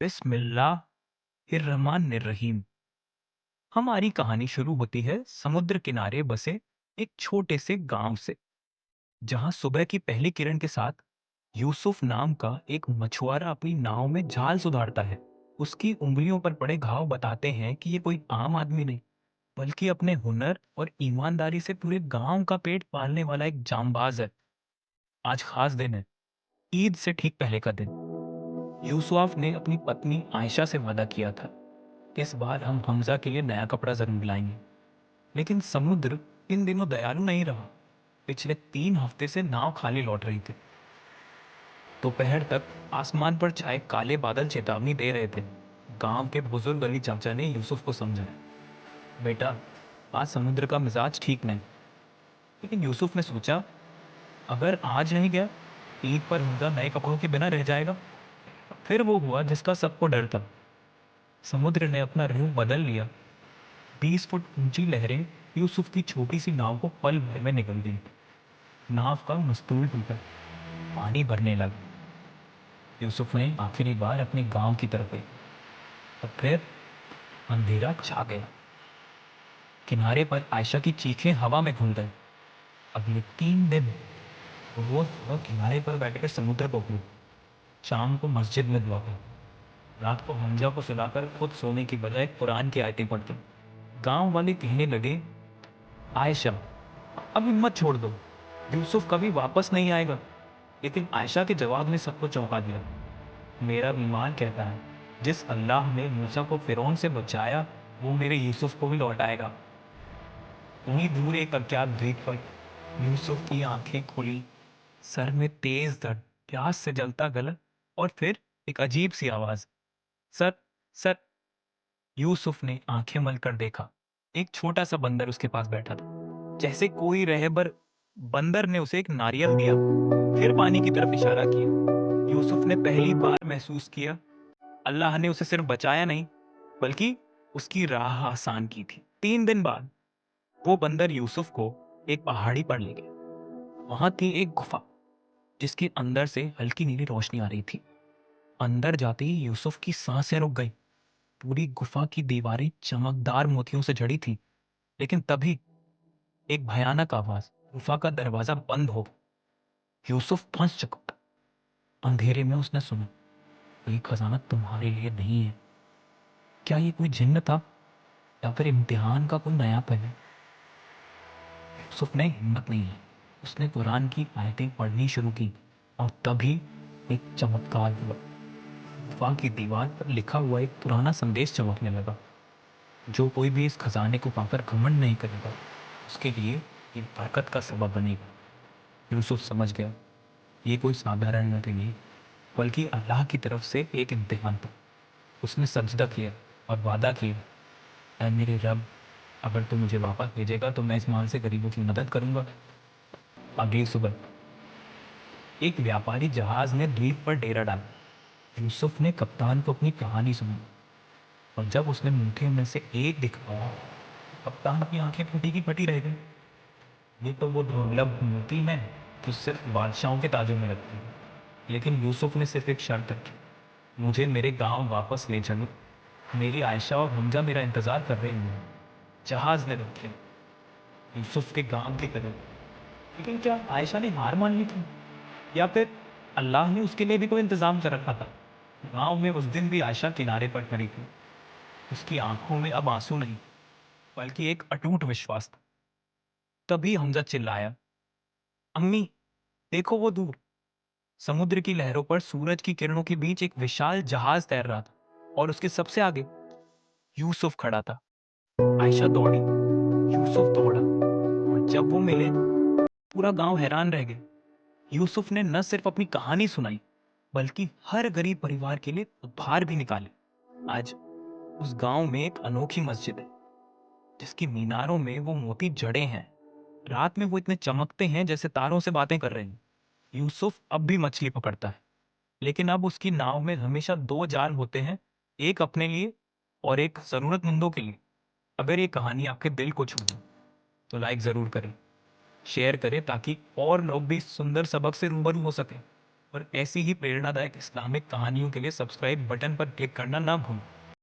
बिस्मिल्लाहिर्रहमानिर्रहीम। हमारी कहानी शुरू होती है समुद्र किनारे बसे एक छोटे से गांव से, जहां सुबह की पहली किरण के साथ यूसुफ नाम का एक मछुआरा अपनी नाव में जाल सुधारता है। उसकी उंगलियों पर पड़े घाव बताते हैं कि ये कोई आम आदमी नहीं, बल्कि अपने हुनर और ईमानदारी से पूरे गांव का पेट पालने वाला एक जांबाज है। आज खास दिन है, ईद से ठीक पहले का दिन। यूसुफ ने अपनी पत्नी आयशा से वादा किया था, इस बार हम हमजा के लिए नया कपड़ा जरूर लाएंगे। लेकिन समुद्र इन दिनों दयालु नहीं रहा। पिछले 3 हफ्ते से नाव खाली लौट रही थी। दोपहर तक आसमान पर छाए काले बादल चेतावनी दे रहे थे। गांव के बुजुर्ग अली चाचा ने यूसुफ को समझाया, बेटा, आज समुद्र का मिजाज ठीक नहीं। लेकिन यूसुफ ने सोचा, अगर आज नहीं गया, ईद पर हमजा नए कपड़ों के बिना रह जाएगा। फिर वो हुआ जिसका सबको डर था। समुद्र ने अपना रूप बदल लिया। 20 फुट ऊंची लहरें यूसुफ की छोटी सी नाव को पल भर में निकल दी। नाव का मस्तूल टूटा, पानी भरने लगा। यूसुफ ने आखिरी बार अपने गांव की तरफ गई। तब फिर अंधेरा छा गया। किनारे पर आयशा की चीखें हवा में घुल गई। अगले 3 दिन रोज सुबह किनारे पर बैठकर समुद्र को घूमी, शाम को मस्जिद में दुआ की, रात को हमजा को सुलाकर खुद सोने की बजाय कुरान की आयतें पढ़ती। गांव वाले कहने लगे, आयशा, अब हिम्मत छोड़ दो, यूसुफ कभी वापस नहीं आएगा। लेकिन आयशा के जवाब ने सबको चौंका दिया। मेरा ईमान कहता है, जिस अल्लाह ने मूसा को फिरौन से बचाया, वो मेरे यूसुफ को भी लौटाएगा। वहीं दूर एक अज्ञात द्वीप पर यूसुफ की आंखें खुली, सर में तेज दर्द, प्यास से जलता गला, और फिर एक अजीब सी आवाज, सर, सर। यूसुफ ने आंखें मलकर देखा। एक छोटा सा बंदर उसके पास बैठा था। जैसे कोई रहबर, बंदर ने उसे एक नारियल दिया, फिर पानी की तरफ इशारा किया। यूसुफ ने पहली बार महसूस किया, अल्लाह ने उसे सिर्फ बचाया नहीं, बल्कि उसकी राह आसान की थी। 3 दिन बाद वो बंदर यूसुफ को एक पहाड़ी पर ले गया। वहां थी एक गुफा, जिसके अंदर से हल्की नीली रोशनी आ रही थी। अंदर जाते ही यूसुफ की सांसें रुक गई। पूरी गुफा की दीवारें चमकदार मोतियों से जड़ी थी। लेकिन तभी एक भयानक आवाज, गुफा का दरवाजा बंद हो। यूसुफ फंस चुका था। अंधेरे में उसने सुना, ये खजाना तुम्हारे लिए नहीं है। क्या ये कोई जिन्न था, या फिर इम्तिहान का कोई नया पहलू? यूसुफ ने हिम्मत नहीं है, उसने कुरान की आयतें पढ़नी शुरू की। और तभी एक चमत्कार हुआ। गुफा की दीवार पर लिखा हुआ एक पुराना संदेश चमकने लगा, जो कोई भी इस खजाने को पाकर घमंड नहीं करेगा, उसके लिए ये बरकत का सबब बनेगा। यूसुफ समझ गया, ये कोई साधारण नबी नहीं, बल्कि अल्लाह की तरफ से एक इम्तिहान था। उसने सजदा किया और वादा किया, ऐ मेरे रब, अगर तू मुझे वापस भेजेगा तो मैं इस माल से गरीबों की मदद करूंगा। अगली सुबह एक व्यापारी जहाज ने द्वीप पर डेरा डाला। यूसुफ ने कप्तान को अपनी कहानी सुनी, और जब उसने मुठे में से एक दिखाया, कप्तान की आंखें फटी की फटी रह गई। ये तो वो दुर्लभ मोती है जो सिर्फ बादशाहों के ताजों में लगती है। लेकिन यूसुफ ने सिर्फ एक शर्त रखी, मुझे मेरे गांव वापस ले चलो, मेरी आयशा और हमजा मेरा इंतजार कर रहे हैं। जहाज ने रुक गया, यूसुफ के गांव की तरफ। लेकिन क्या आयशा ने हार मान ली थी, या फिर अल्लाह ने उसके लिए भी कोई इंतजाम कर रखा था? गांव में उस दिन भी आयशा किनारे पर खड़ी थी। उसकी आंखों में अब आंसू नहीं, बल्कि एक अटूट विश्वास था। तभी हमजा चिल्लाया, अम्मी, देखो वो दूर। समुद्र की लहरों पर सूरज की किरणों के बीच एक विशाल जहाज तैर रहा था, और उसके सबसे आगे यूसुफ खड़ा था। आयशा दौड़ी, यूसुफ दौड़ा, और जब वो मिले, पूरा गांव हैरान रह गया। यूसुफ ने न सिर्फ अपनी कहानी सुनाई, बल्कि हर गरीब परिवार के लिए उपहार भी निकाले। आज उस गांव में एक अनोखी मस्जिद है, जिसकी मीनारों में वो मोती जड़े हैं। रात में वो इतने चमकते हैं जैसे तारों से बातें कर रहे हैं। यूसुफ अब भी मछली पकड़ता है, लेकिन अब उसकी नाव में हमेशा 2 जाल होते हैं, एक अपने लिए और एक जरूरतमंदों के लिए। अगर ये कहानी आपके दिल को छू तो लाइक जरूर करें, शेयर करें, ताकि और लोग भी इस सुंदर सबक से रूबरू हो सकें। और ऐसी ही प्रेरणादायक इस्लामिक कहानियों के लिए सब्सक्राइब बटन पर क्लिक करना ना भूलें।